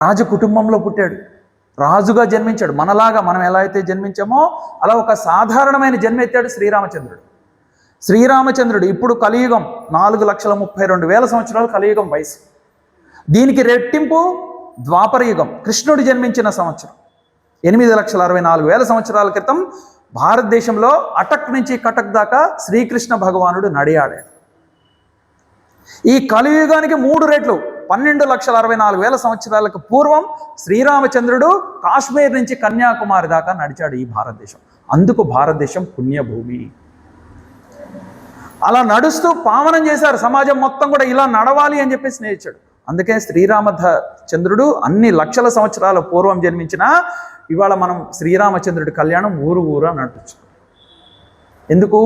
రాజు కుటుంబంలో పుట్టాడు, రాజుగా జన్మించాడు. మనలాగా మనం ఎలా అయితే జన్మించామో అలా ఒక సాధారణమైన జన్మ ఎత్తాడు శ్రీరామచంద్రుడు. శ్రీరామచంద్రుడు ఇప్పుడు కలియుగం 4,32,000 సంవత్సరాలు కలియుగం వయసు. దీనికి రెట్టింపు ద్వాపర యుగం, కృష్ణుడు జన్మించిన సంవత్సరం. 8,64,000 సంవత్సరాల క్రితం భారతదేశంలో అటక్ నుంచి కటక్ దాకా శ్రీకృష్ణ భగవానుడు నడియాడాడు. ఈ కలియుగానికి 3 రెట్లు 12,64,000 సంవత్సరాలకు పూర్వం శ్రీరామచంద్రుడు కాశ్మీర్ నుంచి కన్యాకుమారి దాకా నడిచాడు ఈ భారతదేశం. అందుకు భారతదేశం పుణ్యభూమి. అలా నడుస్తూ పావనం చేశారు సమాజం మొత్తం కూడా, ఇలా నడవాలి అని చెప్పేసి నేర్చాడు. అందుకే శ్రీరామచంద్రుడు అన్ని లక్షల సంవత్సరాల పూర్వం జన్మించిన ఇవాళ మనం శ్రీరామచంద్రుడి కళ్యాణం ఊరు ఊరా నడవచ్చు. ఎందుకు?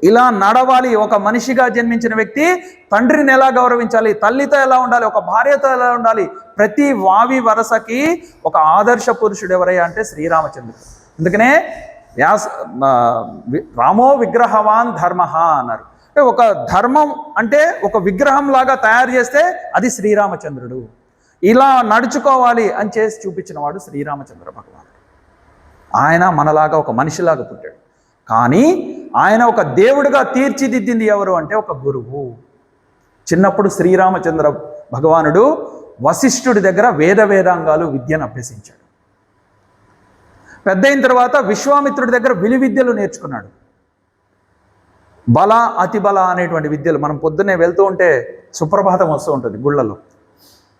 ఇలా నడవాలి. ఒక మనిషిగా జన్మించిన వ్యక్తి తండ్రిని ఎలా గౌరవించాలి, తల్లితో ఎలా ఉండాలి, ఒక భార్యతో ఎలా ఉండాలి, ప్రతి వావి వరసకి ఒక ఆదర్శ పురుషుడు ఎవరయ్యా అంటే శ్రీరామచంద్రుడు. అందుకనే రామో విగ్రహవాన్ ధర్మ అన్నారు. అంటే ఒక ధర్మం అంటే ఒక విగ్రహం లాగా తయారు చేస్తే అది శ్రీరామచంద్రుడు. ఇలా నడుచుకోవాలి అని చేసి చూపించిన వాడు శ్రీరామచంద్ర భగవానుడు. ఆయన మనలాగా ఒక మనిషిలాగా పుట్టాడు, కానీ ఆయన ఒక దేవుడిగా తీర్చిదిద్దింది ఎవరు అంటే ఒక గురువు. చిన్నప్పుడు శ్రీరామచంద్ర భగవానుడు వశిష్ఠుడి దగ్గర వేదాంగాలు విద్యను అభ్యసించాడు. పెద్ద అయిన తర్వాత విశ్వామిత్రుడి దగ్గర విలువిద్యలు నేర్చుకున్నాడు. బల అతిబల అనేటువంటి విద్యలు మనం పొద్దున్నే వెళ్తూ ఉంటే సుప్రభాతం వస్తూ ఉంటుంది గుళ్ళలో.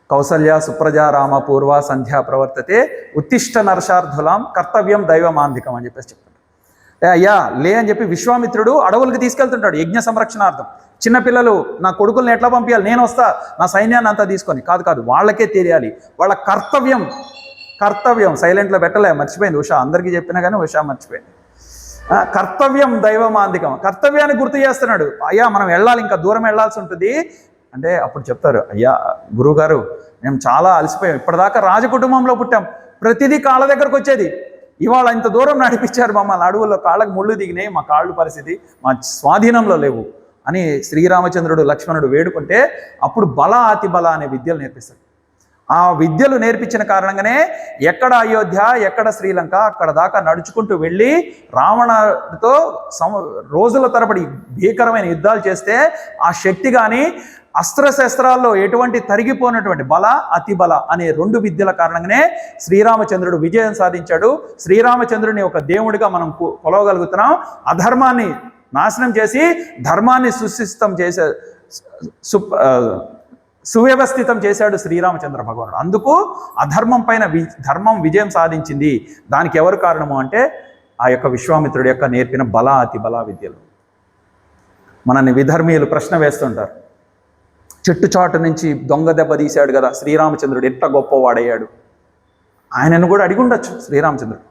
కౌసల్య సుప్రజా రామ పూర్వ సంధ్యా ప్రవర్తతే ఉత్తిష్ట నరశార్ధులాం కర్తవ్యం దైవమాంధికం అని చెప్పేసి చెప్తాడు. అయ్యా లే అని చెప్పి విశ్వామిత్రుడు అడవులకి తీసుకెళ్తుంటాడు యజ్ఞ సంరక్షణార్థం. చిన్నపిల్లలు నా కొడుకుల్ని ఎట్లా పంపించాలి, నేను వస్తా నా సైన్యాన్ని అంతా తీసుకొని, కాదు వాళ్ళకే తెలియాలి వాళ్ళ కర్తవ్యం సైలెంట్లో పెట్టలే, మర్చిపోయింది ఉషా, అందరికీ చెప్పినా కానీ ఉషా మర్చిపోయింది. కర్తవ్యం దైవమాంధికం, కర్తవ్యాన్ని గుర్తు చేస్తున్నాడు. అయ్యా మనం వెళ్ళాలి, ఇంకా దూరం వెళ్ళాల్సి ఉంటుంది అంటే అప్పుడు చెప్తారు, అయ్యా గురువుగారు మేము చాలా అలసిపోయాం, ఇప్పటిదాకా రాజకుటుంబంలో పుట్టాం, ప్రతిదీ కాళ్ళ దగ్గరకు వచ్చేది, ఇవాళ ఇంత దూరం నడిపించారు మమ్మల్ని, అడవుల్లో కాళ్ళకు ముళ్ళు దిగినాయి, మా కాళ్ళు పరిస్థితి మా స్వాధీనంలో లేవు అని శ్రీరామచంద్రుడు లక్ష్మణుడు వేడుకుంటే అప్పుడు బల అతి బల అనే విద్యలు నేర్పిస్తాడు. ఆ విద్యలు నేర్పించిన కారణంగానే ఎక్కడ అయోధ్య ఎక్కడ శ్రీలంక అక్కడ దాకా నడుచుకుంటూ వెళ్ళి రావణుడితో రోజుల తరబడి భీకరమైన యుద్ధాలు చేస్తే ఆ శక్తి కానీ అస్త్రశస్త్రాల్లో ఎటువంటి తరిగిపోయినటువంటి బల అతి బల అనే 2 విద్యల కారణంగానే శ్రీరామచంద్రుడు విజయం సాధించాడు. శ్రీరామచంద్రుడిని ఒక దేవుడిగా మనం కొలవగలుగుతున్నాం. అధర్మాన్ని నాశనం చేసి ధర్మాన్ని సువ్యవస్థితం చేశాడు శ్రీరామచంద్ర భగవానుడు. అందుకు అధర్మం పైన ధర్మం విజయం సాధించింది. దానికి ఎవరు కారణము అంటే ఆ యొక్క విశ్వామిత్రుడి యొక్క నేర్పిన బల అతి బల విద్యలు. మనల్ని విధర్మీయులు ప్రశ్న వేస్తుంటారు, చెట్టు చాటు నుంచి దొంగ దెబ్బ తీశాడు కదా శ్రీరామచంద్రుడు, ఎట్ట గొప్పవాడయ్యాడు. ఆయనను కూడా అడిగి ఉండొచ్చు శ్రీరామచంద్రుడు,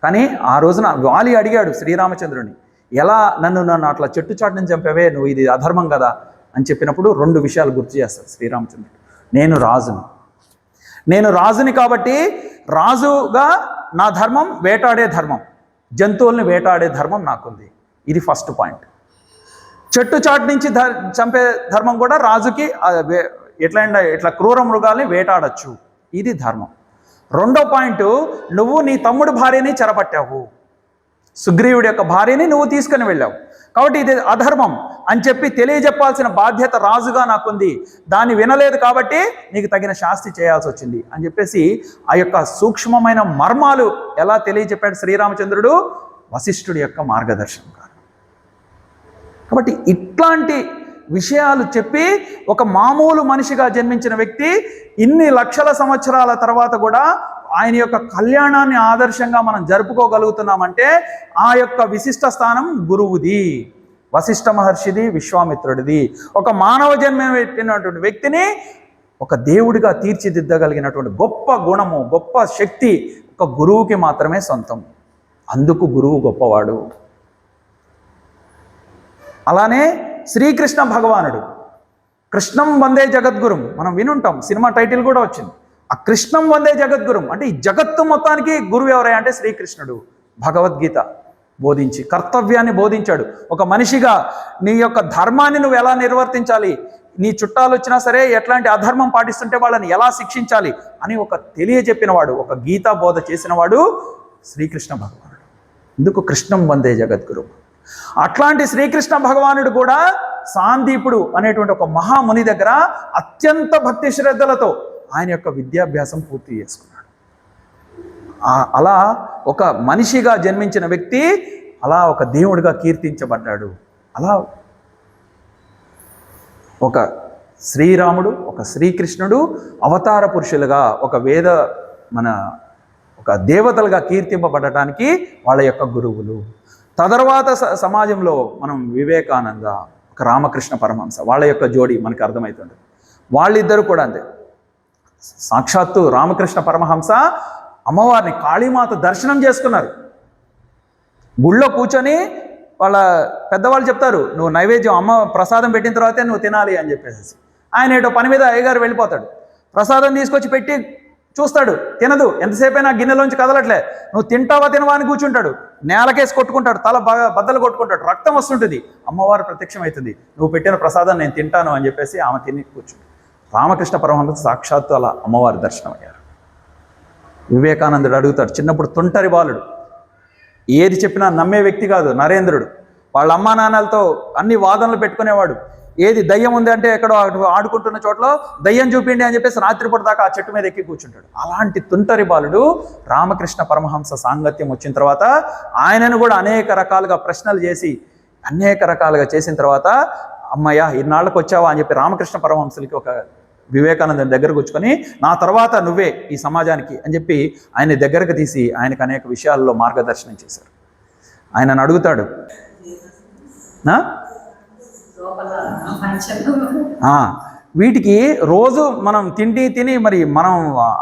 కానీ ఆ రోజున వాలి అడిగాడు శ్రీరామచంద్రుడిని, ఎలా నన్ను అట్లా చెట్టు చాటు నుంచి చంపావే, నువ్వు ఇది అధర్మం కదా అని చెప్పినప్పుడు 2 విషయాలు గుర్తు చేస్తాడు శ్రీరామచంద్రుడు. నేను రాజుని కాబట్టి రాజుగా నా ధర్మం వేటాడే ధర్మం, జంతువుల్ని వేటాడే ధర్మం నాకుంది. ఇది ఫస్ట్ పాయింట్. చెట్టు చాటు నుంచి చంపే ధర్మం కూడా రాజుకి, ఎట్లా క్రూర మృగాల్ని వేటాడచ్చు, ఇది ధర్మం. 2వ పాయింట్, నువ్వు నీ తమ్ముడి భార్యని చెరపట్టావు, సుగ్రీవుడి యొక్క భార్యని నువ్వు తీసుకుని వెళ్ళావు, కాబట్టి ఇది అధర్మం అని చెప్పి తెలియజెప్పాల్సిన బాధ్యత రాజుగా నాకుంది, దాన్ని వినలేదు కాబట్టి నీకు తగిన శాస్తి చేయాల్సి వచ్చింది అని చెప్పేసి ఆ యొక్క సూక్ష్మమైన మర్మాలు ఎలా తెలియజెప్పాడు శ్రీరామచంద్రుడు? వశిష్ఠుడి యొక్క మార్గదర్శనం. కాబట్టి ఇట్లాంటి విషయాలు చెప్పి ఒక మామూలు మనిషిగా జన్మించిన వ్యక్తి ఇన్ని లక్షల సంవత్సరాల తర్వాత కూడా ఆయన యొక్క కళ్యాణాన్ని ఆదర్శంగా మనం జరుపుకోగలుగుతున్నామంటే ఆ యొక్క విశిష్ట స్థానం గురువుది, వశిష్ఠ మహర్షిది, విశ్వామిత్రుడిది. ఒక మానవ జన్మ పెట్టినటువంటి వ్యక్తిని ఒక దేవుడిగా తీర్చిదిద్దగలిగినటువంటి గొప్ప గుణము, గొప్ప శక్తి ఒక గురువుకి మాత్రమే సొంతం. అందుకు గురువు గొప్పవాడు. అలానే శ్రీకృష్ణ భగవానుడు కృష్ణం వందే జగద్గురుం మనం వినుంటాం, సినిమా టైటిల్ కూడా వచ్చింది. ఆ కృష్ణం వందే జగద్గురుం అంటే ఈ జగత్తు మొత్తానికి గురువు ఎవరై అంటే శ్రీకృష్ణుడు. భగవద్గీత బోధించి కర్తవ్యాన్ని బోధించాడు. ఒక మనిషిగా నీ యొక్క ధర్మాన్ని నువ్వు ఎలా నిర్వర్తించాలి, నీ చుట్టాలు వచ్చినా సరే ఎట్లాంటి అధర్మం పాటిస్తుంటే వాళ్ళని ఎలా శిక్షించాలి అని ఒక తెలియజెప్పినవాడు, ఒక గీతా బోధ చేసినవాడు శ్రీకృష్ణ భగవానుడు. ఎందుకు కృష్ణం వందే జగద్గురు. అట్లాంటి శ్రీకృష్ణ భగవానుడు కూడా సాందీపుడు అనేటువంటి ఒక మహాముని దగ్గర అత్యంత భక్తి శ్రద్ధలతో ఆయన యొక్క విద్యాభ్యాసం పూర్తి చేసుకున్నాడు. అలా ఒక మనిషిగా జన్మించిన వ్యక్తి అలా ఒక దేవుడిగా కీర్తించబడ్డాడు. అలా ఒక శ్రీరాముడు, ఒక శ్రీకృష్ణుడు అవతార పురుషులుగా, ఒక ఒక దేవతలుగా కీర్తింపబడటానికి వాళ్ళ యొక్క గురువులు. తదర్వాత సమాజంలో మనం వివేకానంద, ఒక రామకృష్ణ పరమహంస, వాళ్ళ యొక్క జోడి మనకు అర్థమవుతుంది. వాళ్ళిద్దరూ కూడా అంతే. సాక్షాత్తు రామకృష్ణ పరమహంస అమ్మవారిని కాళీమాత దర్శనం చేసుకున్నారు. గుళ్ళో కూర్చొని వాళ్ళ పెద్దవాళ్ళు చెప్తారు, నువ్వు నైవేద్యం అమ్మ ప్రసాదం పెట్టిన తర్వాతే నువ్వు తినాలి అని చెప్పేసి. ఆయన ఏటో పని మీద అయ్యగారు వెళ్ళిపోతాడు. ప్రసాదం తీసుకొచ్చి పెట్టి చూస్తాడు, తినదు. ఎంతసేపు అయినా గిన్నెలోంచి కదలట్లే. నువ్వు తింటావా తినవా అని కూర్చుంటాడు. నేలకేసి కొట్టుకుంటాడు, తల బాగా బద్దలు కొట్టుకుంటాడు, రక్తం వస్తుంటుంది. అమ్మవారు ప్రత్యక్షం అవుతుంది, నువ్వు పెట్టిన ప్రసాదం నేను తింటాను అని చెప్పేసి ఆమె తిని కూర్చుంది. రామకృష్ణ పరమహంస సాక్షాత్తు అలా అమ్మవారి దర్శనం అయ్యారు. వివేకానందుడు అడుగుతాడు, చిన్నప్పుడు తుంటరి బాలుడు, ఏది చెప్పినా నమ్మే వ్యక్తి కాదు నరేంద్రుడు. వాళ్ళ అమ్మా నాన్నలతో అన్ని వాదనలు పెట్టుకునేవాడు. ఏది దయ్యం ఉంది అంటే ఎక్కడో ఆడుకుంటున్న చోట్ల దయ్యం చూపిండి అని చెప్పేసి రాత్రిపూట దాకా ఆ చెట్టు మీద ఎక్కి కూర్చుంటాడు. అలాంటి తుంటరి బాలుడు రామకృష్ణ పరమహంస సాంగత్యం వచ్చిన తర్వాత ఆయనను కూడా అనేక రకాలుగా ప్రశ్నలు చేసి అనేక రకాలుగా చేసిన తర్వాత, అమ్మయ్య ఇన్నాళ్ళకు వచ్చావా అని చెప్పి రామకృష్ణ పరమహంసలకి ఒక వివేకానందని దగ్గరకు వచ్చుకొని, నా తర్వాత నువ్వే ఈ సమాజానికి అని చెప్పి ఆయన దగ్గరకు తీసి ఆయనకు అనేక విషయాల్లో మార్గదర్శనం చేశారు. ఆయనను అడుగుతాడు, వీటికి రోజు మనం తిని మరి మనం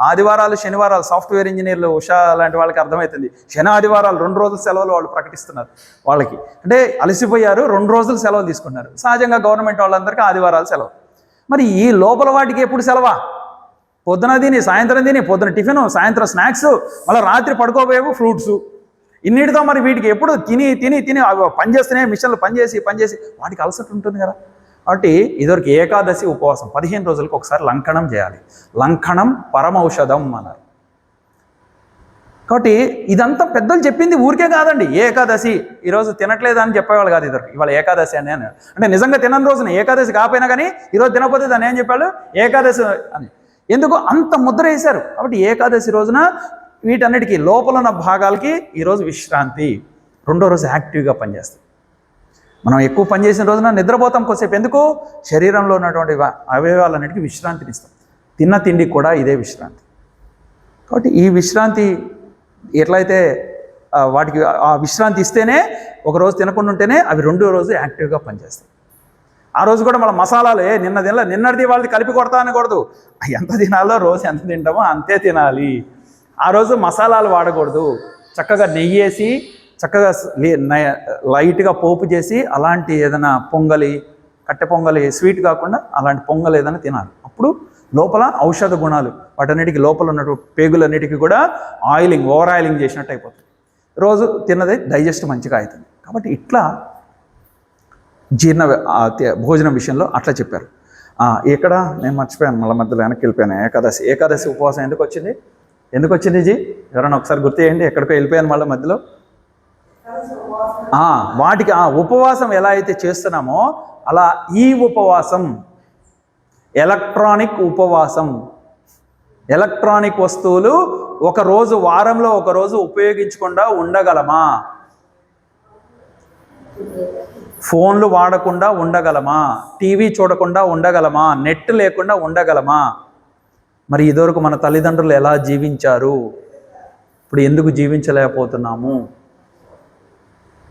ఆదివారాలు శనివారాలు సాఫ్ట్వేర్ ఇంజనీర్లు ఉషా లాంటి వాళ్ళకి అర్థమవుతుంది. శని ఆదివారాలు 2 రోజుల సెలవులు వాళ్ళు ప్రకటిస్తున్నారు. వాళ్ళకి అంటే అలసిపోయారు, 2 రోజులు సెలవులు తీసుకున్నారు. సహజంగా గవర్నమెంట్ వాళ్ళందరికీ ఆదివారాలు సెలవు. మరి ఈ లోపల వాటికి ఎప్పుడు సెలవా? పొద్దున తిని సాయంత్రం తిని, పొద్దున టిఫిన్, సాయంత్రం స్నాక్స్, మళ్ళీ రాత్రి పడుకోబోయేవు ఫ్రూట్స్. ఇన్నిటితో మరి వీటికి ఎప్పుడు తిని అవి పనిచేస్తున్నాయి, మిషన్లు పనిచేసి వాటికి అలసట ఉంటుంది కదా. కాబట్టి ఇదివరకు ఏకాదశి ఉపవాసం 15 రోజులకు ఒకసారి లంకణం చేయాలి. లంకణం పరమౌషధం అన్నారు. కాబట్టి ఇదంతా పెద్దలు చెప్పింది ఊరికే కాదండి. ఏకాదశి ఈరోజు తినట్లేదు అని చెప్పేవాళ్ళు కాదు. ఇద్దరు ఇవాళ ఏకాదశి అని అన్నాడు అంటే నిజంగా తినని రోజున ఏకాదశి కాకపోయినా కానీ ఈరోజు తినకపోతే దాన్ని ఏం చెప్పాడు, ఏకాదశి అని. ఎందుకు అంత ముద్ర వేశారు. కాబట్టి ఏకాదశి రోజున వీటన్నిటికీ లోపల ఉన్న భాగాలకి ఈరోజు విశ్రాంతి, 2వ రోజు యాక్టివ్గా పనిచేస్తాం. మనం ఎక్కువ పనిచేసిన రోజున నిద్రపోతాం కొద్దిసేపు. ఎందుకు? శరీరంలో ఉన్నటువంటి అవయవాలన్నిటికీ విశ్రాంతిని ఇస్తాం. తిన్న తిండి కూడా ఇదే విశ్రాంతి. కాబట్టి ఈ విశ్రాంతి ఎట్లయితే వాటికి ఆ విశ్రాంతి ఇస్తేనే, ఒకరోజు తినకుండా ఉంటేనే అవి 2వ రోజు యాక్టివ్గా పనిచేస్తాయి. ఆ రోజు కూడా మన మసాలాలు నిన్నటిది వాళ్ళది కలిపి కొడతా అనకూడదు. ఎంత తినాలో రోజు ఎంత తింటామో అంతే తినాలి. ఆ రోజు మసాలాలు వాడకూడదు. చక్కగా నెయ్యి వేసి చక్కగా లైట్గా పోపు చేసి అలాంటి ఏదైనా పొంగలి, కట్టె పొంగలి, స్వీట్ కాకుండా అలాంటి పొంగలి ఏదైనా తినాలి. అప్పుడు లోపల ఔషధ గుణాలు వాటన్నిటికీ లోపల ఉన్నటువంటి పేగులన్నిటికీ కూడా ఓవర్ ఆయిలింగ్ చేసినట్టు అయిపోతుంది. రోజు తిన్నది డైజెస్ట్ మంచిగా అవుతుంది. కాబట్టి ఇట్లా భోజనం విషయంలో అట్లా చెప్పారు. ఇక్కడ నేను మర్చిపోయాను, మళ్ళీ మధ్యలో వెనక్కి వెళ్ళిపోయాను. ఏకాదశి ఉపవాసం ఎందుకు వచ్చింది జీ? ఎవరైనా ఒకసారి గుర్తు చేయండి. ఎక్కడికో వెళ్ళిపోయాను మళ్ళీ మధ్యలో. వాటికి ఉపవాసం ఎలా అయితే చేస్తున్నామో అలా ఈ ఉపవాసం ఎలక్ట్రానిక్ ఉపవాసం. ఎలక్ట్రానిక్ వస్తువులు ఒకరోజు, వారంలో ఒకరోజు ఉపయోగించకుండా ఉండగలమా? ఫోన్లు వాడకుండా ఉండగలమా? టీవీ చూడకుండా ఉండగలమా? నెట్ లేకుండా ఉండగలమా? మరి ఇదివరకు మన తల్లిదండ్రులు ఎలా జీవించారు? ఇప్పుడు ఎందుకు జీవించలేకపోతున్నాము?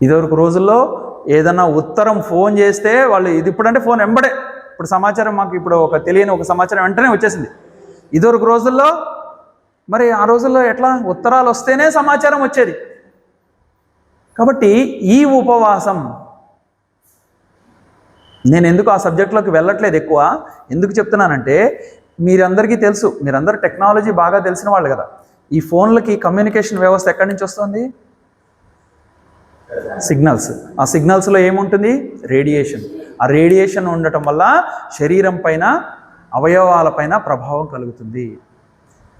ఇదివరకు రోజుల్లో ఏదైనా ఉత్తరం ఫోన్ చేస్తే వాళ్ళు ఇప్పుడంటే ఫోన్ వెంబడే, ఇప్పుడు సమాచారం మాకు ఇప్పుడు తెలియని ఒక సమాచారం వెంటనే వచ్చేసింది. ఇదివరకు రోజుల్లో మరి ఆ రోజుల్లో ఎట్లా? ఉత్తరాలు వస్తేనే సమాచారం వచ్చేది. కాబట్టి ఈ ఉపవాసం, నేను ఎందుకు ఆ సబ్జెక్ట్లోకి వెళ్ళట్లేదు ఎక్కువ, ఎందుకు చెప్తున్నానంటే మీరందరికీ తెలుసు, మీరందరూ టెక్నాలజీ బాగా తెలిసిన వాళ్ళు కదా. ఈ ఫోన్లకి కమ్యూనికేషన్ వ్యవస్థ ఎక్కడి నుంచి వస్తుంది? సిగ్నల్స్. ఆ సిగ్నల్స్లో ఏముంటుంది? రేడియేషన్. ఆ రేడియేషన్ ఉండటం వల్ల శరీరం పైన అవయవాలపైన ప్రభావం కలుగుతుంది.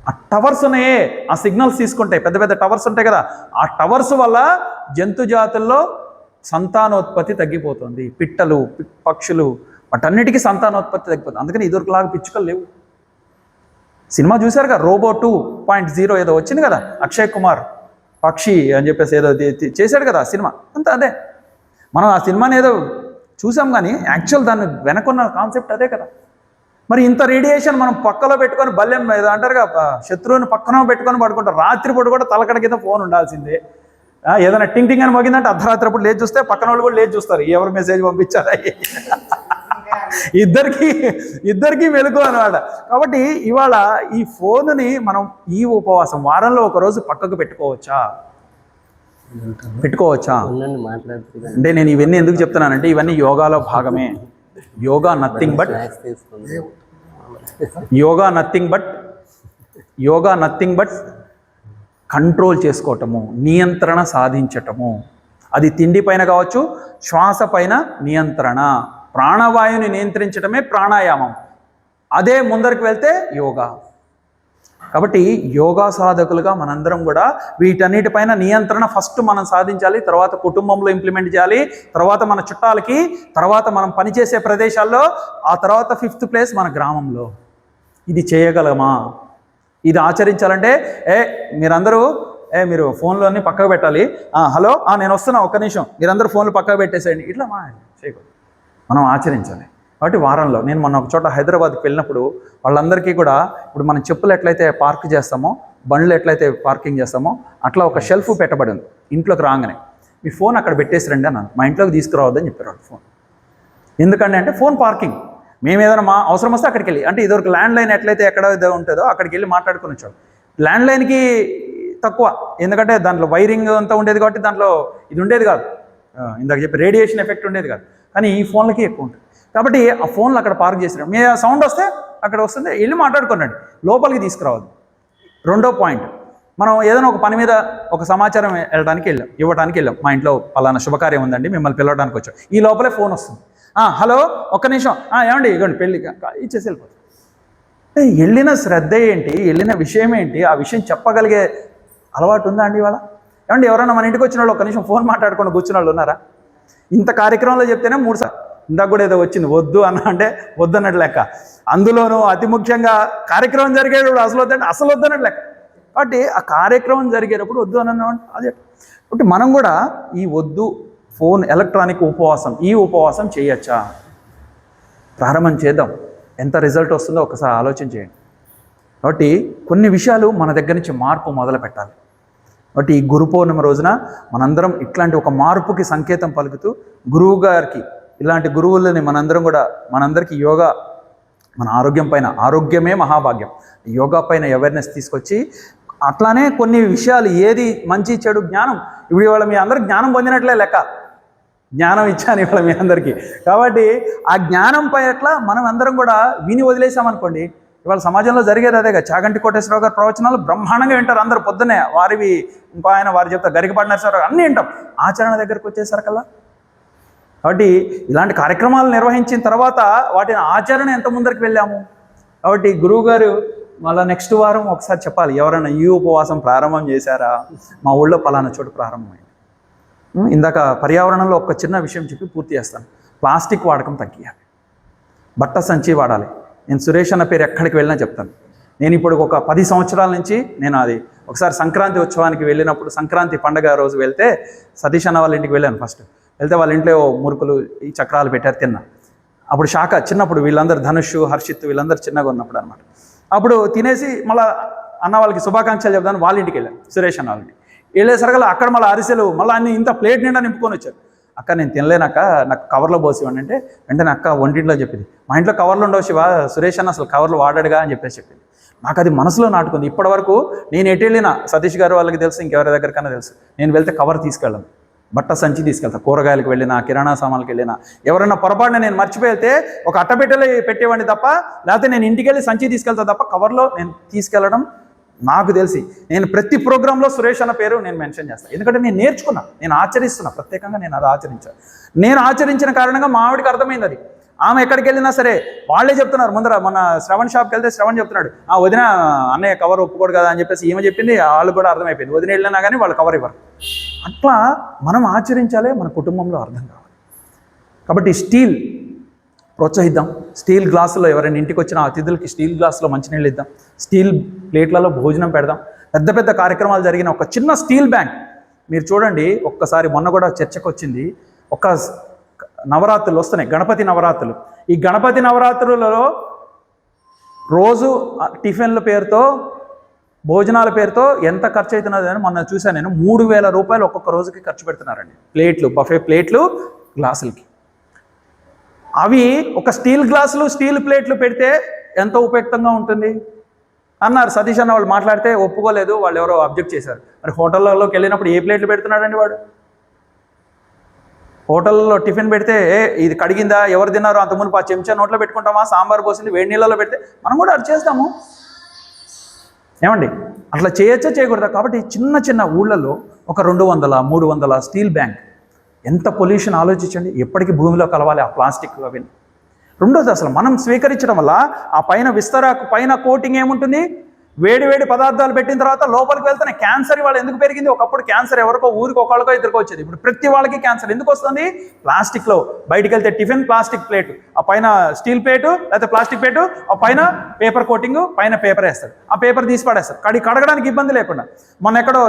ఆ టవర్స్ ఉన్నాయే, ఆ సిగ్నల్స్ తీసుకుంటాయి, పెద్ద పెద్ద టవర్స్ ఉంటాయి కదా, ఆ టవర్స్ వల్ల జంతు జాతుల్లో సంతానోత్పత్తి తగ్గిపోతుంది. పిట్టలు, పక్షులు, వాటన్నిటికీ సంతానోత్పత్తి తగ్గిపోతుంది. అందుకని ఇదివరకులాగా పిచ్చుకలు లేవు. సినిమా చూశారుగా, రోబో 2.0 ఏదో వచ్చింది కదా, అక్షయ్ కుమార్ పక్షి అని చెప్పేసి ఏదో చేశాడు కదా సినిమా, అంతా అదే. మనం ఆ సినిమాని ఏదో చూసాం కానీ యాక్చువల్ దాన్ని వెనకున్న కాన్సెప్ట్ అదే కదా. మరి ఇంత రేడియేషన్ మనం పక్కలో పెట్టుకొని బల్లెం ఏదో అంటారుగా, శత్రువుని పక్కన పెట్టుకొని పడుకుంటారు. రాత్రిపూట కూడా తలకడ కింద ఫోన్ ఉండాల్సిందే. ఏదైనా టింగ్ టింగ్ అని మోగిందంటే అర్ధరాత్రి అప్పుడు లేచి చూస్తే పక్కన వాళ్ళు కూడా లేచి చూస్తారు, ఎవరు మెసేజ్ పంపించారా. ఇద్దరికి మెలకు అనమాట. కాబట్టి ఇవాళ ఈ ఫోన్ని మనం ఈ ఉపవాసం వారంలో ఒక రోజు పక్కకు పెట్టుకోవచ్చా? అంటే నేను ఇవన్నీ ఎందుకు చెప్తున్నానంటే ఇవన్నీ యోగాలో భాగమే. యోగా నథింగ్ బట్ కంట్రోల్ చేసుకోవటము, నియంత్రణ సాధించటము. అది తిండి పైన కావచ్చు, శ్వాస పైన నియంత్రణ, ప్రాణవాయుని నియంత్రించడమే ప్రాణాయామం. అదే ముందరికి వెళ్తే యోగా. కాబట్టి యోగా సాధకులుగా మనందరం కూడా వీటన్నిటిపైన నియంత్రణ ఫస్ట్ మనం సాధించాలి, తర్వాత కుటుంబంలో ఇంప్లిమెంట్ చేయాలి, తర్వాత మన చుట్టాలకి, తర్వాత మనం పనిచేసే ప్రదేశాల్లో, ఆ తర్వాత 5th ప్లేస్ మన గ్రామంలో. ఇది చేయగలమా? ఇది ఆచరించాలంటే మీరందరూ మీరు ఫోన్లోని పక్కకు పెట్టాలి. హలో నేను వస్తున్నా, ఒక్క నిమిషం, మీరందరూ ఫోన్లు పక్కకు పెట్టేసేయండి, ఇట్లా చేయకూడదు. మనం ఆచరించాలి. కాబట్టి వారంలో నేను మొన్న ఒక చోట హైదరాబాద్కి వెళ్ళినప్పుడు వాళ్ళందరికీ కూడా ఇప్పుడు మనం చెప్పులు ఎట్లయితే పార్క్ చేస్తామో, బండ్లు ఎట్లయితే పార్కింగ్ చేస్తామో, అట్లా ఒక షెల్ఫ్ పెట్టబడింది. ఇంట్లోకి రాగానే మీ ఫోన్ అక్కడ పెట్టేసి రండి అన్నాను. మా ఇంట్లోకి తీసుకురావద్దని చెప్పారు వాళ్ళు ఫోన్. ఎందుకంటే అంటే ఫోన్ పార్కింగ్, మేము ఏదైనా మా అవసరం వస్తే అక్కడికి వెళ్ళి, అంటే ఇదివరకు ల్యాండ్ లైన్ ఎట్లయితే ఎక్కడ ఉంటుందో అక్కడికి వెళ్ళి మాట్లాడుకుని వచ్చాడు. ల్యాండ్ లైన్కి తక్కువ, ఎందుకంటే దాంట్లో వైరింగ్ అంతా ఉండేది కాబట్టి దాంట్లో ఇది ఉండేది కాదు, ఇందాక చెప్పి రేడియేషన్ ఎఫెక్ట్ ఉండేది కాదు. కానీ ఈ ఫోన్లకి ఎక్కువ ఉంటుంది. కాబట్టి ఆ ఫోన్లు అక్కడ పార్క్ చేసినాం. మీ సౌండ్ వస్తే అక్కడ వస్తుంది, వెళ్ళి మాట్లాడుకున్నాడు, లోపలికి తీసుకురావద్దు. రెండో పాయింట్, మనం ఏదైనా ఒక పని మీద ఒక సమాచారం ఇవ్వడానికి వెళ్ళాం. మా ఇంట్లో పలానా శుభకార్యం ఉందండి, మిమ్మల్ని పిలవడానికి వచ్చాం. ఈ లోపలే ఫోన్ వస్తుంది. హలో, ఒక్క నిమిషం, ఏమండి ఇవ్వండి, పెళ్ళి ఇచ్చేసి వెళ్ళిపోతుంది. వెళ్ళిన శ్రద్ధ ఏంటి, వెళ్ళిన విషయం ఏంటి, ఆ విషయం చెప్పగలిగే అలవాటు ఉందా అండి ఇవాళ? ఏమండి ఎవరైనా మన ఇంటికి వచ్చిన వాళ్ళు ఒక్క నిమిషం ఫోన్ మాట్లాడుకొని కూర్చున్న వాళ్ళు ఉన్నారా? ఇంత కార్యక్రమంలో చెప్తేనే 3 సార్లు, ఇందాక కూడా ఏదో వచ్చింది వద్దు అంటే వద్దు అన్నట్టు లెక్క. అందులోనూ అతి ముఖ్యంగా కార్యక్రమం జరిగేటప్పుడు అసలు వద్దన్నట్టు లెక్క. కాబట్టి ఆ కార్యక్రమం జరిగేటప్పుడు వద్దు అన్న అదే. కాబట్టి మనం కూడా ఈ వద్దు ఫోన్, ఎలక్ట్రానిక్ ఉపవాసం, ఈ ఉపవాసం చేయొచ్చా? ప్రారంభం చేద్దాం. ఎంత రిజల్ట్ వస్తుందో ఒకసారి ఆలోచన చేయండి. కాబట్టి కొన్ని విషయాలు మన దగ్గర నుంచి మార్పు మొదలు పెట్టాలి. కాబట్టి ఈ గురు పౌర్ణమి రోజున మనందరం ఇట్లాంటి ఒక మార్పుకి సంకేతం పలుకుతూ, గురువు గారికి ఇలాంటి గురువులని మనందరికీ యోగా, మన ఆరోగ్యం పైన, ఆరోగ్యమే మహాభాగ్యం, యోగా పైన అవేర్నెస్ తీసుకొచ్చి, అట్లానే కొన్ని విషయాలు ఏది మంచి చెడు జ్ఞానం, ఇప్పుడు ఇవాళ మీ అందరికి జ్ఞానం పొందినట్లే లెక్క, జ్ఞానం ఇచ్చాను ఇవాళ మీ అందరికీ. కాబట్టి ఆ జ్ఞానం పైన మనం అందరం కూడా విని వదిలేసామనుకోండి, ఇవాళ సమాజంలో జరిగేది అదేగా. చాగంటి కోటేశ్వరరావు గారి ప్రవచనాలు బ్రహ్మాండంగా వింటారు అందరూ పొద్దున్నే, వారివి ఇంకో ఆయన వారు చెప్తారు, గరికపాటి నరసింహారావు అన్నీ వింటాం. ఆచరణ దగ్గరకు వచ్చేసరికల్లా. కాబట్టి ఇలాంటి కార్యక్రమాలు నిర్వహించిన తర్వాత వాటిని ఆచరణ ఎంత ముందరికి వెళ్ళాము. కాబట్టి గురువు గారు మళ్ళీ నెక్స్ట్ వారం ఒకసారి చెప్పాలి, ఎవరైనా ఈ ఉపవాసం ప్రారంభం చేశారా, మా ఊళ్ళో పలానా చోటు ప్రారంభమైంది. ఇందాక పర్యావరణంలో ఒక చిన్న విషయం చెప్పి పూర్తి చేస్తాను. ప్లాస్టిక్ వాడకం తగ్గియాలి, బట్ట సంచి వాడాలి. నేను సురేష్ అన్న పేరు ఎక్కడికి వెళ్ళినా చెప్తాను. నేను ఇప్పుడు ఒక 10 సంవత్సరాల నుంచి నేను అది ఒకసారి సంక్రాంతి ఉత్సవానికి వెళ్ళినప్పుడు, సంక్రాంతి పండగ రోజు వెళ్తే సతీష్ అన్న వాళ్ళ ఇంటికి వెళ్ళాను. ఫస్ట్ వెళ్తే వాళ్ళ ఇంట్లో మురుకులు, ఈ చక్రాలు పెట్టారు, తిన్నా. అప్పుడు చిన్నప్పుడు వీళ్ళందరూ ధనుష్, హర్షిత్ వీళ్ళందరూ చిన్నగా ఉన్నప్పుడు అనమాట. అప్పుడు తినేసి మళ్ళీ అన్న వాళ్ళకి శుభాకాంక్షలు చెప్తాను, వాళ్ళ ఇంటికి వెళ్ళాను, సురేష్ అన్న వాళ్ళని. వెళ్ళేసరికల్లా అక్కడ మళ్ళీ అరిసెలు మళ్ళీ అన్ని ఇంత ప్లేట్ నిండా నింపుకొని వచ్చారు. అక్క నేను తినలేనక్క, నాకు కవర్లో పోసివ్వండి అంటే వెంటనే అక్క వంటింట్లో చెప్పింది, మా ఇంట్లో కవర్లు ఉండవు శివ, సురేష్ అన్న అసలు కవర్లు వాడాడుగా అని చెప్పింది. నాకు అది మనసులో నాటుకుంది. ఇప్పటి వరకు నేను ఎటు వెళ్ళినా, సతీష్ గారు వాళ్ళకి తెలుసు, ఇంకెవరి దగ్గరికన్నా తెలుసు, నేను వెళ్తే కవర్ తీసుకెళ్ళను, బట్ట సంచి తీసుకెళ్తా. కూరగాయలకు వెళ్ళినా, కిరాణా సామాన్లకు వెళ్ళినా, ఎవరైనా పొరపాటున నేను మర్చిపోతే ఒక అట్టపెట్టెలో పెట్టేవాడిని తప్ప, లేకపోతే నేను ఇంటికి వెళ్ళి సంచి తీసుకెళ్తా తప్ప కవర్లో నేను తీసుకెళ్ళడం నాకు తెలిసి నేను ప్రతి ప్రోగ్రాంలో సురేష్ అన్న పేరు నేను మెన్షన్ చేస్తాను. ఎందుకంటే నేను నేర్చుకున్నా, నేను ఆచరిస్తున్నా, ప్రత్యేకంగా నేను అది ఆచరించాను. నేను ఆచరించిన కారణంగా మా ఆవిడికి అర్థమైంది అది. ఆమె ఎక్కడికి వెళ్ళినా సరే వాళ్ళే చెప్తున్నారు. ముందర మన శ్రవణ్ షాప్కి వెళ్తే శ్రవణ్ చెప్తున్నాడు, వదిన అన్నయ్య కవర్ ఒప్పుకోడు కదా అని చెప్పేసి ఈమె చెప్పింది. వాళ్ళు కూడా అర్థమైపోయింది, వదిన వెళ్ళినా కానీ వాళ్ళు కవర్ ఇవ్వరు. అట్లా మనం ఆచరించాలి, మన కుటుంబంలో అర్థం కావాలి. కాబట్టి స్టీల్ ప్రోత్సహిద్దాం. స్టీల్ గ్లాసులో ఎవరైనా ఇంటికి వచ్చిన అతిథులకి స్టీల్ గ్లాసులో మంచినీళ్ళు ఇద్దాం, స్టీల్ ప్లేట్లలో భోజనం పెడదాం. పెద్ద పెద్ద కార్యక్రమాలు జరిగిన ఒక చిన్న స్టీల్ బ్యాంక్ మీరు చూడండి. ఒక్కసారి మొన్న కూడా చర్చకు వచ్చింది, ఒక నవరాత్రులు వస్తున్నాయి, గణపతి నవరాత్రులు. ఈ గణపతి నవరాత్రులలో రోజు టిఫిన్ల పేరుతో భోజనాల పేరుతో ఎంత ఖర్చు అవుతున్నది అని మొన్న చూశాను నేను. 3,000 రూపాయలు ఒక్కొక్క రోజుకి ఖర్చు పెడుతున్నారండి. ప్లేట్లు, బఫే ప్లేట్లు, గ్లాసులకి. అవి ఒక స్టీల్ గ్లాసులు స్టీల్ ప్లేట్లు పెడితే ఎంత ఉపయుక్తంగా ఉంటుంది అన్నారు. సతీష్ అన్న వాళ్ళు మాట్లాడితే ఒప్పుకోలేదు, వాళ్ళు ఎవరో అబ్జెక్ట్ చేశారు. మరి హోటళ్ళలోకి వెళ్ళినప్పుడు ఏ ప్లేట్లు పెడుతున్నాడండి వాడు? హోటల్లో టిఫిన్ పెడితే ఇది కడిగిందా, ఎవరు తిన్నారో అంత మునుపు ఆ చెంచా నోట్లో పెట్టుకుంటామా? సాంబార్ పోసింది వేడి నీళ్ళలో పెడితే మనం కూడా అది చేస్తాము ఏమండి? అట్లా చేయొచ్చా చేయకూడదా? కాబట్టి చిన్న చిన్న ఊళ్ళల్లో ఒక 200, 300 స్టీల్ బ్యాంక్. ఎంత పొల్యూషన్ ఆలోచించండి. ఎప్పటికీ భూమిలో కలవాలి ఆ ప్లాస్టిక్ అవి. రెండోది, అసలు మనం స్వీకరించడం వల్ల ఆ పైన విస్తరాకు పైన కోటింగ్ ఏముంటుంది? వేడి వేడి పదార్థాలు పెట్టిన తర్వాత లోపలికి వెళ్తేనే క్యాన్సర్ ఇవాళ ఎందుకు పెరిగింది? ఒకప్పుడు క్యాన్సర్ ఎవరికో ఊరికి ఒకళ్ళకో ఇద్దరికో వచ్చేది, ఇప్పుడు ప్రతి వాళ్ళకి క్యాన్సర్ ఎందుకు వస్తుంది? ప్లాస్టిక్లో. బయటికి వెళ్తే టిఫిన్ ప్లాస్టిక్ ప్లేటు, ఆ పైన స్టీల్ ప్లేటు లేకపోతే ప్లాస్టిక్ ప్లేటు, ఆ పైన పేపర్ కోటింగ్, పైన పేపర్ వేస్తాడు, ఆ పేపర్ తీసి పడేస్తారు. కడగడానికి ఇబ్బంది లేకుండా. మొన్న ఎక్కడో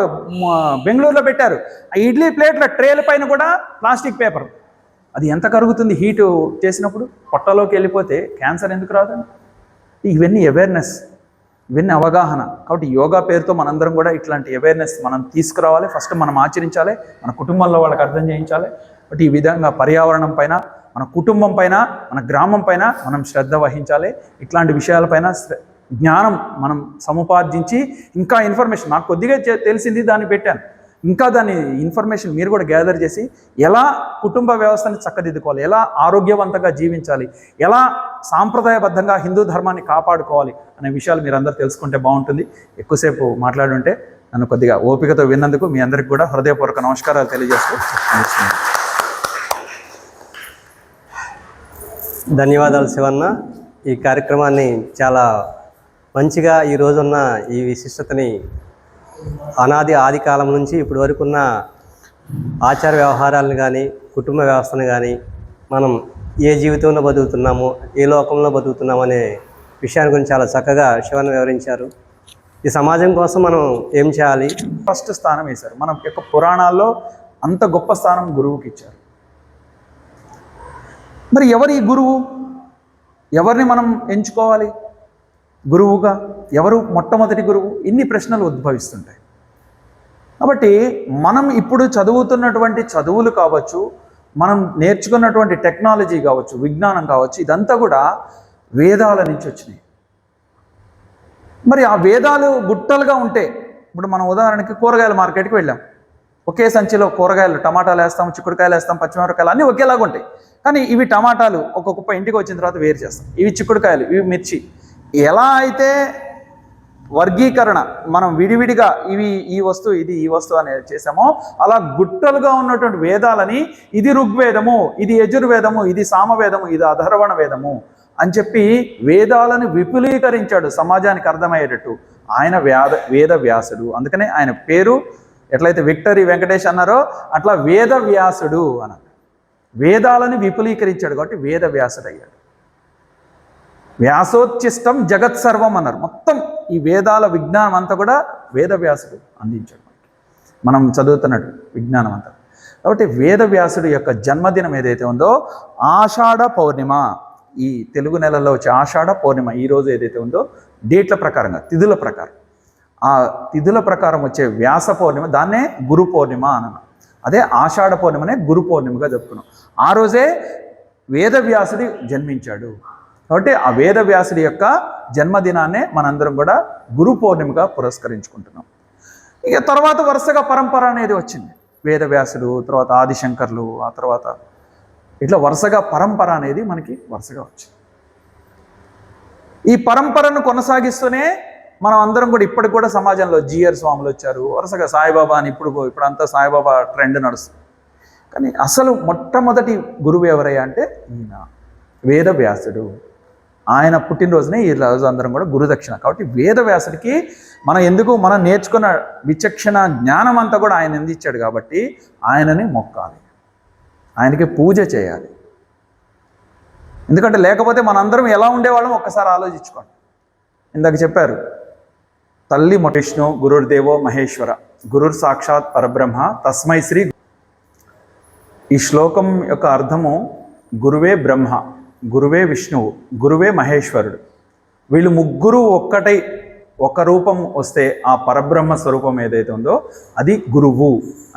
బెంగళూరులో పెట్టారు, ఆ ఇడ్లీ ప్లేట్ల ట్రేల పైన కూడా ప్లాస్టిక్ పేపర్. అది ఎంత కరుగుతుంది హీటు చేసినప్పుడు? పొట్టలోకి వెళ్ళిపోతే క్యాన్సర్ ఎందుకు రాదు? ఇవన్నీ అవేర్నెస్, ఇవన్నీ అవగాహన. కాబట్టి యోగా పేరుతో మనందరం కూడా ఇట్లాంటి అవేర్నెస్ మనం తీసుకురావాలి. ఫస్ట్ మనం ఆచరించాలి, మన కుటుంబంలో వాళ్ళకి అర్థం చేయించాలి. బట్ ఈ విధంగా పర్యావరణం పైన, మన కుటుంబం పైన, మన గ్రామం పైన మనం శ్రద్ధ వహించాలి. ఇట్లాంటి విషయాలపైన జ్ఞానం మనం సముపార్జించి, ఇంకా ఇన్ఫర్మేషన్ నాకు కొద్దిగా తెలిసింది దాన్ని పెట్టాను. ఇంకా దాని ఇన్ఫర్మేషన్ మీరు కూడా గ్యాదర్ చేసి ఎలా కుటుంబ వ్యవస్థని చక్కదిద్దుకోవాలి, ఎలా ఆరోగ్యవంతంగా జీవించాలి, ఎలా సాంప్రదాయబద్ధంగా హిందూ ధర్మాన్ని కాపాడుకోవాలి అనే విషయాలు మీరు అందరూ తెలుసుకుంటే బాగుంటుంది. ఎక్కువసేపు మాట్లాడుంటే నన్ను కొద్దిగా ఓపికతో విన్నందుకు మీ అందరికి కూడా హృదయపూర్వక నమస్కారాలు తెలియజేస్తూ ధన్యవాదాలు శివన్న. ఈ కార్యక్రమాన్ని చాలా మంచిగా ఈ రోజున్న ఈ విశిష్టతని ఆది కాలం నుంచి ఇప్పటి వరకు ఉన్న ఆచార వ్యవహారాలను కానీ, కుటుంబ వ్యవస్థను కానీ, మనం ఏ జీవితంలో బతుకుతున్నాము, ఏ లోకంలో బతుకుతున్నాము అనే విషయాన్ని గురించి చాలా చక్కగా శివన్న వివరించారు. ఈ సమాజం కోసం మనం ఏం చేయాలి? ఫస్ట్ స్థానం వేశారు. మన యొక్క పురాణాల్లో అంత గొప్ప స్థానం గురువుకి ఇచ్చారు. మరి ఎవరి గురువు? ఎవరిని మనం ఎంచుకోవాలి గురువుగా? ఎవరు మొట్టమొదటి గురువు? ఇన్ని ప్రశ్నలు ఉద్భవిస్తుంటాయి. కాబట్టి మనం ఇప్పుడు చదువుతున్నటువంటి చదువులు కావచ్చు, మనం నేర్చుకున్నటువంటి టెక్నాలజీ కావచ్చు, విజ్ఞానం కావచ్చు, ఇదంతా కూడా వేదాల నుంచి వచ్చినాయి. మరి ఆ వేదాలు గుట్టలుగా ఉంటే, ఇప్పుడు మనం ఉదాహరణకి కూరగాయల మార్కెట్కి వెళ్ళాం, ఒకే సంచిలో కూరగాయలు, టమాటాలు వేస్తాం, చిక్కుడుకాయలు వేస్తాం, పచ్చిమిరపకాయలు అన్నీ ఒకేలాగా ఉంటాయి. కానీ ఇవి టమాటాలు ఒక కుప్ప ఇంటికి వచ్చిన తర్వాత వేరు చేస్తాం, ఇవి చిక్కుడుకాయలు, ఇవి మిర్చి. ఎలా అయితే వర్గీకరణ మనం విడివిడిగా ఇవి ఈ వస్తువు, ఇది ఈ వస్తువు అనేది చేసామో, అలా గుట్టలుగా ఉన్నటువంటి వేదాలని ఇది ఋగ్వేదము, ఇది యజుర్వేదము, ఇది సామవేదము, ఇది అధర్వణ వేదము అని చెప్పి వేదాలను విపులీకరించాడు సమాజానికి అర్థమయ్యేటట్టు. ఆయన వేద వ్యాసుడు. అందుకనే ఆయన పేరు ఎట్లయితే విక్టరీ వెంకటేష్ అన్నారో అట్లా వేద వ్యాసుడు అన్నారు. వేదాలను విపులీకరించాడు కాబట్టి వేద వ్యాసుడు అయ్యాడు. వ్యాసోచ్చిష్టం జగత్ సర్వం అన్నారు. మొత్తం ఈ వేదాల విజ్ఞానం అంతా కూడా వేదవ్యాసుడు అందించాడు మనం చదువుతున్నట్టు విజ్ఞానం అంతా. కాబట్టి వేదవ్యాసుడు యొక్క జన్మదినం ఏదైతే ఉందో ఆషాఢ పౌర్ణిమ, ఈ తెలుగు నెలల్లో వచ్చే ఆషాఢ పౌర్ణిమ ఈరోజు ఏదైతే ఉందో డేట్ల ప్రకారంగా, తిథుల ప్రకారం, ఆ తిథుల ప్రకారం వచ్చే వ్యాస పౌర్ణిమ దాన్నే గురు పౌర్ణిమ అన్నాను. అదే ఆషాఢ పౌర్ణిమనే గురు పౌర్ణిమగా చెప్పుకున్నాం. ఆ రోజే వేదవ్యాసుడు జన్మించాడు. కాబట్టి ఆ వేదవ్యాసుడి యొక్క జన్మదినాన్నే మనందరం కూడా గురు పౌర్ణిమగా పురస్కరించుకుంటున్నాం. ఇక తర్వాత వరుసగా పరంపర అనేది వచ్చింది. వేదవ్యాసుడు, తర్వాత ఆదిశంకర్లు, ఆ తర్వాత ఇట్లా వరుసగా పరంపర అనేది మనకి వరుసగా వచ్చింది. ఈ పరంపరను కొనసాగిస్తూనే మనం అందరం కూడా ఇప్పటికి కూడా సమాజంలో జీఆర్ స్వాములు వచ్చారు, వరుసగా సాయిబాబా అని ఇప్పుడంతా సాయిబాబా ట్రెండ్ నడుస్తుంది. కానీ అసలు మొట్టమొదటి గురువు ఎవరయ్యా అంటే ఈయన వేదవ్యాసుడు. ఆయన పుట్టినరోజునే ఈ రోజు అందరం కూడా గురుదక్షిణ. కాబట్టి వేదవ్యాసుడికి మనం నేర్చుకున్న విచక్షణ జ్ఞానం అంతా కూడా ఆయన అందించాడు. కాబట్టి ఆయనని మొక్కాలి, ఆయనకి పూజ చేయాలి. ఎందుకంటే లేకపోతే మనందరం ఎలా ఉండేవాళ్ళం ఒక్కసారి ఆలోచించుకోండి. ఇందాక చెప్పారు, తల్లి విష్ణు, గురుర్దేవో మహేశ్వర, గురుర్ సాక్షాత్ పరబ్రహ్మ, తస్మై శ్రీ. ఈ శ్లోకం యొక్క అర్థము గురువే బ్రహ్మ, గురువే విష్ణువు, గురువే మహేశ్వరుడు. వీళ్ళు ముగ్గురు ఒక్కటై ఒక రూపం వస్తే ఆ పరబ్రహ్మ స్వరూపం ఏదైతే ఉందో అది గురువు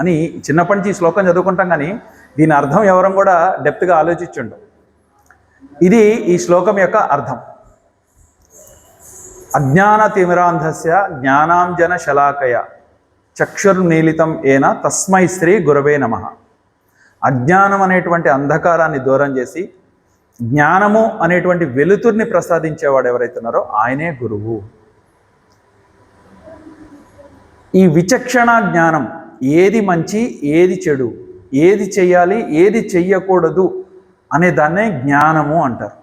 అని చిన్నప్పటి నుంచి ఈ శ్లోకం చదువుకుంటాం. కానీ దీని అర్థం ఎవరం కూడా డెప్త్గా ఆలోచించుండు. ఇది ఈ శ్లోకం యొక్క అర్థం. అజ్ఞాన తిమిరాంధస్య జ్ఞానాంజన శలాకయ చక్షుర్నీలితం ఏన తస్మై శ్రీ గురవే నమః. అజ్ఞానం అనేటువంటి అంధకారాన్ని దూరం చేసి జ్ఞానము అనేటువంటి వెలుతుర్ని ప్రసాదించేవాడు ఎవరైతే ఉన్నారో ఆయనే గురువు. ఈ విచక్షణ జ్ఞానం, ఏది మంచి ఏది చెడు, ఏది చెయ్యాలి ఏది చెయ్యకూడదు అనే దాన్నే జ్ఞానము అంటారు.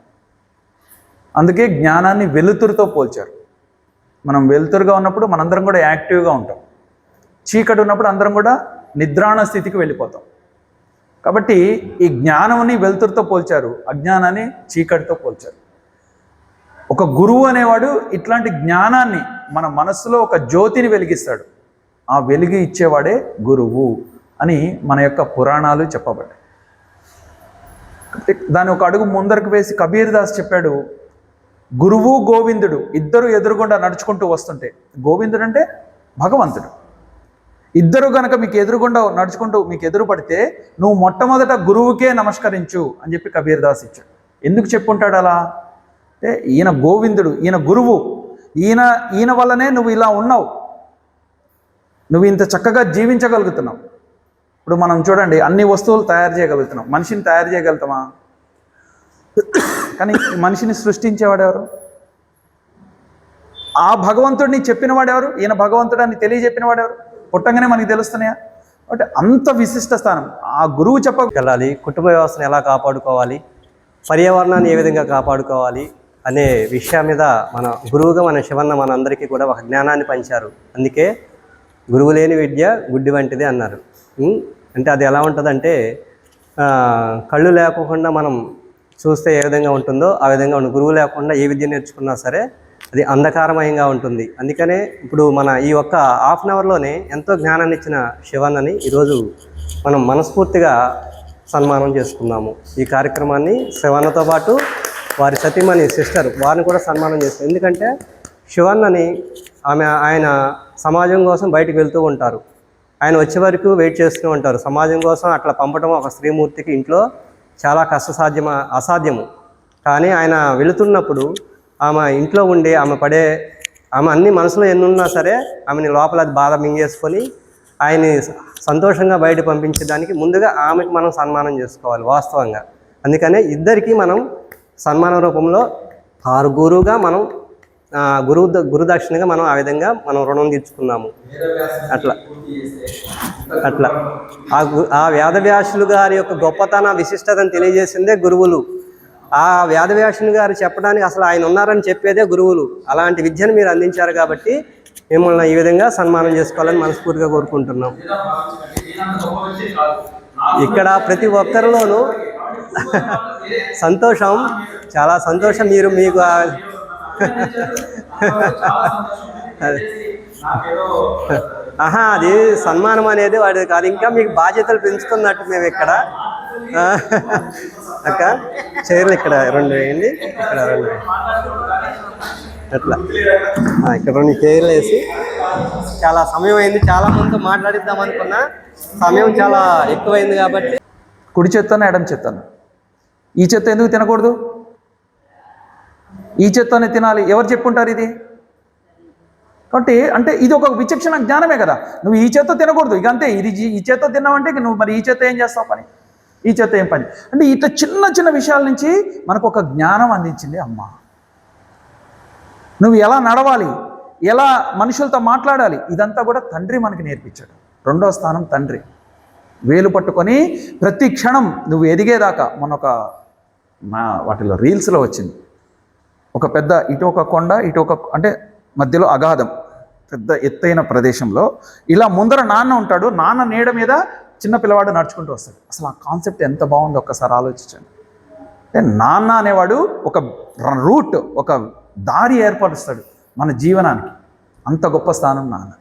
అందుకే జ్ఞానాన్ని వెలుతురుతో పోల్చారు. మనం వెలుతురుగా ఉన్నప్పుడు మనందరం కూడా యాక్టివ్గా ఉంటాం, చీకటి ఉన్నప్పుడు అందరం కూడా నిద్రాణ స్థితికి వెళ్ళిపోతాం. కాబట్టి ఈ జ్ఞానాన్ని వెలుతురుతో పోల్చారు, అజ్ఞానాన్ని చీకటితో పోల్చారు. ఒక గురువు అనేవాడు ఇట్లాంటి జ్ఞానాన్ని మన మనస్సులో ఒక జ్యోతిని వెలిగిస్తాడు. ఆ వెలుగు ఇచ్చేవాడే గురువు అని మన యొక్క పురాణాలు చెప్పబడ్డాయి. దాన్ని ఒక అడుగు ముందరకు వేసి కబీర్ దాస్ చెప్పాడు, గురువు గోవిందుడు ఇద్దరు ఎదురుగుండా నడుచుకుంటూ వస్తుంటే, గోవిందుడు అంటే భగవంతుడు, ఇద్దరు గనక మీకు ఎదురుగుండా నడుచుకుంటూ మీకు ఎదురు పడితే నువ్వు మొట్టమొదట గురువుకే నమస్కరించు అని చెప్పి కబీర్ దాస్ ఇచ్చాడు. ఎందుకు చెప్పుంటాడు అలా అంటే, ఈయన గోవిందుడు, ఈయన గురువు, ఈయన వల్లనే నువ్వు ఇలా ఉన్నావు, నువ్వు ఇంత చక్కగా జీవించగలుగుతున్నావు. ఇప్పుడు మనం చూడండి, అన్ని వస్తువులు తయారు చేయగలుగుతున్నాం, మనిషిని తయారు చేయగలుగుతామా? కానీ మనిషిని సృష్టించేవాడెవరు? ఆ భగవంతుడిని చెప్పిన వాడెవరు? ఈయన భగవంతుడాన్ని తెలియజెప్పిన వాడెవరు? పుట్టంగానే మనకి తెలుస్తున్నాయా? అంటే అంత విశిష్ట స్థానం ఆ గురువు చెప్పగలాలి. కుటుంబ వ్యవస్థను ఎలా కాపాడుకోవాలి, పర్యావరణాన్ని ఏ విధంగా కాపాడుకోవాలి అనే విషయం మీద మన గురువుగా మన శివన్న మన అందరికీ కూడా ఒక జ్ఞానాన్ని పంచారు. అందుకే గురువు లేని విద్య గుడ్డి వంటిది అన్నారు. అంటే అది ఎలా ఉంటుందంటే, కళ్ళు లేకుండా మనం చూస్తే ఏ విధంగా ఉంటుందో ఆ విధంగా ఉంటుంది. గురువు లేకుండా ఏ విద్య నేర్చుకున్నా సరే అది అంధకారమయంగా ఉంటుంది. అందుకనే ఇప్పుడు మన ఈ ఒక్క హాఫ్ అన్ అవర్లోనే ఎంతో జ్ఞానాన్ని ఇచ్చిన శివన్నని ఈరోజు మనం మనస్ఫూర్తిగా సన్మానం చేసుకున్నాము. ఈ కార్యక్రమాన్ని శివన్నతో పాటు వారి సతీమణి సిస్టర్ వారిని కూడా సన్మానం చేస్తాం. ఎందుకంటే శివన్నని ఆయన సమాజం కోసం బయటకు వెళ్తూ ఉంటారు, ఆయన వచ్చే వరకు వెయిట్ చేస్తూ ఉంటారు. సమాజం కోసం అట్లా పంపడం ఒక స్త్రీమూర్తికి ఇంట్లో చాలా అసాధ్యము. కానీ ఆయన వెళుతున్నప్పుడు ఆమె ఇంట్లో ఉండి ఆమె అన్ని మనసులో ఎన్నున్నా సరే ఆమెని లోపల అది బాధ మింగేసుకొని ఆయన్ని సంతోషంగా బయట పంపించడానికి ముందుగా ఆమెకు మనం సన్మానం చేసుకోవాలి వాస్తవంగా. అందుకనే ఇద్దరికీ మనం సన్మాన రూపంలో గురువుగా మనం గురుదక్షిణగా మనం ఆ విధంగా మనం రుణం తీర్చుకున్నాము. అట్లా ఆ వేదవ్యాసులు గారి యొక్క గొప్పతన విశిష్టతను తెలియజేసిందే గురువులు. ఆ వేదవ్యాసుని గారు చెప్పడానికి అసలు ఆయన ఉన్నారని చెప్పేదే గురువులు. అలాంటి విద్యను మీరు అందించారు కాబట్టి మిమ్మల్ని ఈ విధంగా సన్మానం చేసుకోవాలని మనస్ఫూర్తిగా కోరుకుంటున్నాం. ఇక్కడ ప్రతి ఒక్కరిలోనూ సంతోషం, చాలా సంతోషం. మీకు అది సన్మానం అనేది వాడి కాదు, ఇంకా మీకు బాధ్యతలు పెంచుతున్నట్టు మేము ఇక్కడ. అక్క చైర్లు ఇక్కడ 2 వేయండి, ఇక్కడ 2 అట్లా ఇక్కడ 2 చైర్లు వేసి. చాలా సమయం అయింది, చాలా మందితో మాట్లాడిద్దాం అనుకున్నా, సమయం చాలా ఎక్కువైంది కాబట్టి కుడి చేత్తోనే ఎడమ చేత్తాను. ఈ చేత్తో ఎందుకు తినకూడదు? ఈ చేత్తోనే తినాలి. ఎవరు చెప్పుంటారు ఇది? కాబట్టి అంటే ఇది ఒక విచక్షణ జ్ఞానమే కదా. నువ్వు ఈ చేత్తో తినకూడదు, ఇక అంతే. ఇది ఈ చేత్తో తిన్నావంటే నువ్వు మరి ఈ చేత్తో ఏం చేస్తావు పని, ఈ చేత్తో ఏం పని అంటే ఇట్లా చిన్న చిన్న విషయాల నుంచి మనకు ఒక జ్ఞానం అందించింది అమ్మ. నువ్వు ఎలా నడవాలి, ఎలా మనుషులతో మాట్లాడాలి, ఇదంతా కూడా తండ్రి మనకి నేర్పించాడు. రెండో స్థానం తండ్రి. వేలు పట్టుకొని ప్రతి క్షణం నువ్వు ఎదిగేదాకా, మొన్న ఒక వాటిలో రీల్స్లో వచ్చింది, ఒక పెద్ద ఇటు ఒక కొండ ఇటు ఒక అంటే మధ్యలో అగాధం, పెద్ద ఎత్తైన ప్రదేశంలో ఇలా ముందర నాన్న ఉంటాడు, నాన్న నీడ మీద చిన్న పిల్లవాడు నడుచుకుంటూ వస్తాడు. అసలు ఆ కాన్సెప్ట్ ఎంత బాగుందో ఒక్కసారి ఆలోచించండి. అంటే నాన్న అనేవాడు ఒక రూట్, ఒక దారి ఏర్పరుస్తాడు మన జీవనానికి. అంత గొప్ప స్థానం నాన్న.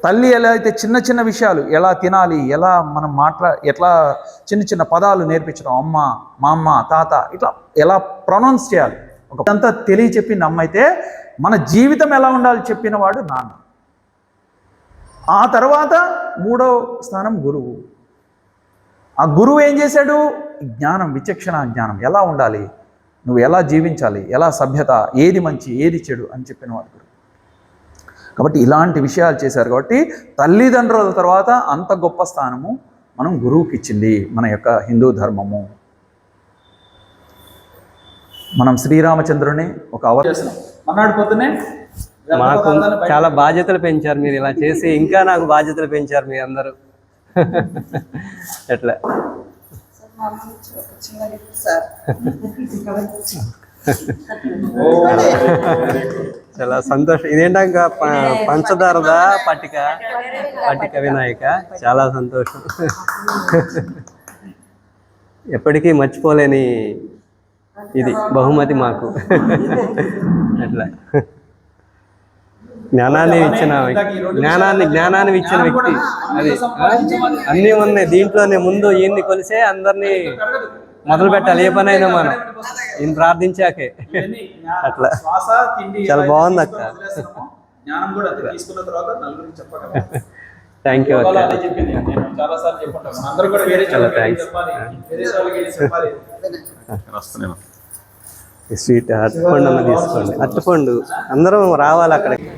తల్లి ఎలా అయితే చిన్న చిన్న విషయాలు, ఎలా తినాలి, ఎలా మనం ఎట్లా చిన్న చిన్న పదాలు నేర్పించడం, అమ్మ, మా అమ్మ, తాత, ఇట్లా ఎలా ప్రొనౌన్స్ చేయాలి, అంతా తెలియచెప్పింది అమ్మ అయితే, మన జీవితం ఎలా ఉండాలి చెప్పిన వాడు నాన్న. ఆ తర్వాత మూడో స్థానం గురువు. ఆ గురువు ఏం చేశాడు? జ్ఞానం, విచక్షణ జ్ఞానం, ఎలా ఉండాలి, నువ్వు ఎలా జీవించాలి, ఎలా సభ్యత, ఏది మంచి ఏది చెడు అని చెప్పిన వాడు గురువు. కాబట్టి ఇలాంటి విషయాలు చేశారు. కాబట్టి తల్లిదండ్రుల తర్వాత అంత గొప్ప స్థానము మనం గురువుకి ఇచ్చింది మన యొక్క హిందూ ధర్మము. మనం శ్రీరామచంద్రుని ఒక అవకాశం అన్నాడు పొద్దునే. మాకు చాలా బాధ్యతలు పెంచారు మీరు ఇలా చేసి, ఇంకా నాకు బాధ్యతలు పెంచారు మీ అందరూ. ఎట్లా చాలా సంతోషం. ఇదేంటా ఇంకా పంచదారదా పట్టిక వినాయక, చాలా సంతోషం. ఎప్పటికీ మర్చిపోలేని ఇది బహుమతి మాకు. అట్లా జ్ఞానాన్ని ఇచ్చిన వ్యక్తి అది. అన్నీ ఉన్నాయి దీంట్లోనే. ముందు ఈయన్ని కొలిసే అందరినీ మొదలు పెట్టాలి, ఏ పనైనా మనం ఈయన ప్రార్థించాకే. అట్లా చాలా బాగుంది అక్క. థ్యాంక్ యూ అక్క, చాలా థ్యాంక్స్. స్వీట్ అరటిపండు అన్న తీసుకోండి. అరటిపండు అందరం రావాలి అక్కడికి.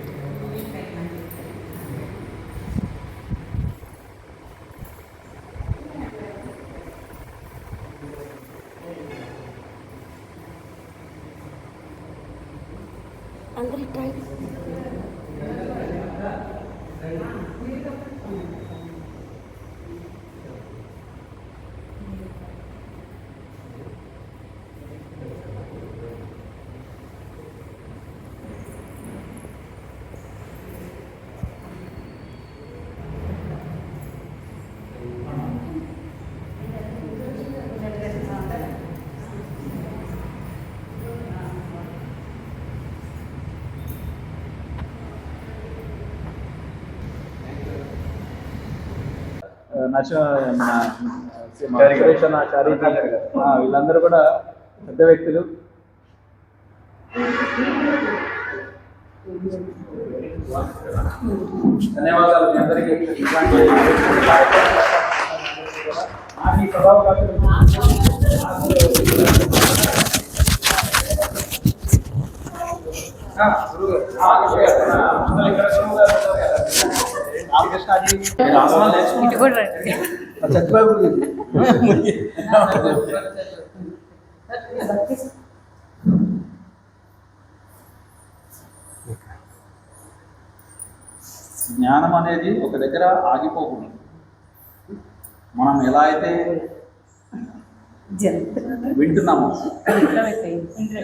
వీళ్ళందరూ కూడా పెద్ద వ్యక్తులు. ధన్యవాదాలు మీ అందరికీ. జ్ఞానం అనేది ఒక దగ్గర ఆగిపోకూడదు. మనం ఎలా అయితే వింటున్నాము,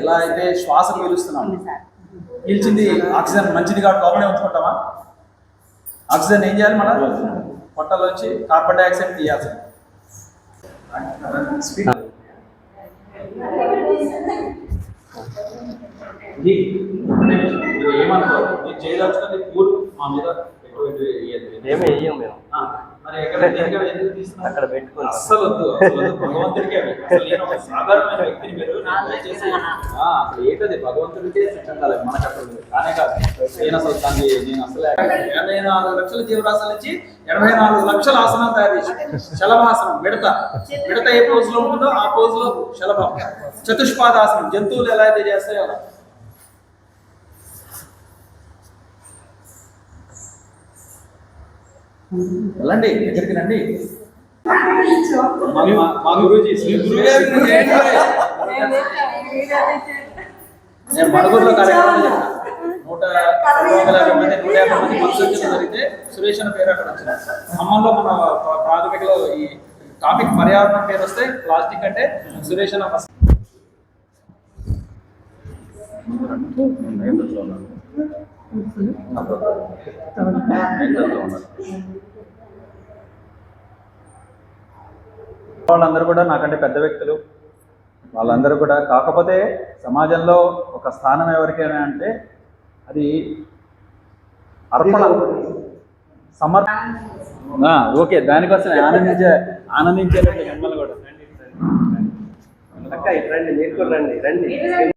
ఎలా అయితే శ్వాస పీలుస్తున్నాము, పీల్చింది ఆక్సిజన్ మంచిది కాబట్టి లోపలే ఉంచుకుంటామా? ఆక్సిజన్ ఏం చేయాలి? మన పొట్టలోంచి కార్బన్ డైఆక్సైడ్ తీయాల్సి. ఏమనుకో, మీరు చేయదలుచుకుంది పూర్ మా మీద అక్కడ పెట్టుకుని అస్సలు వద్దు. భగవంతుడికి సాధారణమైన వ్యక్తిని మీరు ఏంటది భగవంతుడికే చెందాలి, మనకు అక్కడ కానే కాదు. నేను అసలు దాన్ని నేను అసలు 84 లక్షల జీవరాశుల నుంచి 84 లక్షల ఆసనాలు తయారు చేసి శలభాసనం, మిడత ఏ పోజ్ లో ఉంటుందో ఆ పోజ్ లో శలభం, చతుష్పాదాసనం జంతువులు ఎలా అయితే చేస్తాయో అలా. వెళ్ళండి, దగ్గరికి రండి. మా గురూజీ నేను మణుగూరులో కార్యక్రమం చెప్పాను. 150 పరిశోధనలు జరిగితే సురేష్ అన్న పేరు అక్కడ వచ్చింది. ఖమ్మంలో మన ప్రాథమికలో ఈ టాపిక్ పర్యావరణం పేరు వస్తే ప్లాస్టిక్ అంటే సురేష్ అన్న ఫస్ట్. వాళ్ళందరూ కూడా నాకంటే పెద్ద వ్యక్తులు, వాళ్ళందరూ కూడా. కాకపోతే సమాజంలో ఒక స్థానం ఎవరికైనా అంటే అది అర్పణ, ఓకే, దానికోసమే ఆనందించే మిమ్మల్ని కూడా. రండి, మీరు కూడా రండి.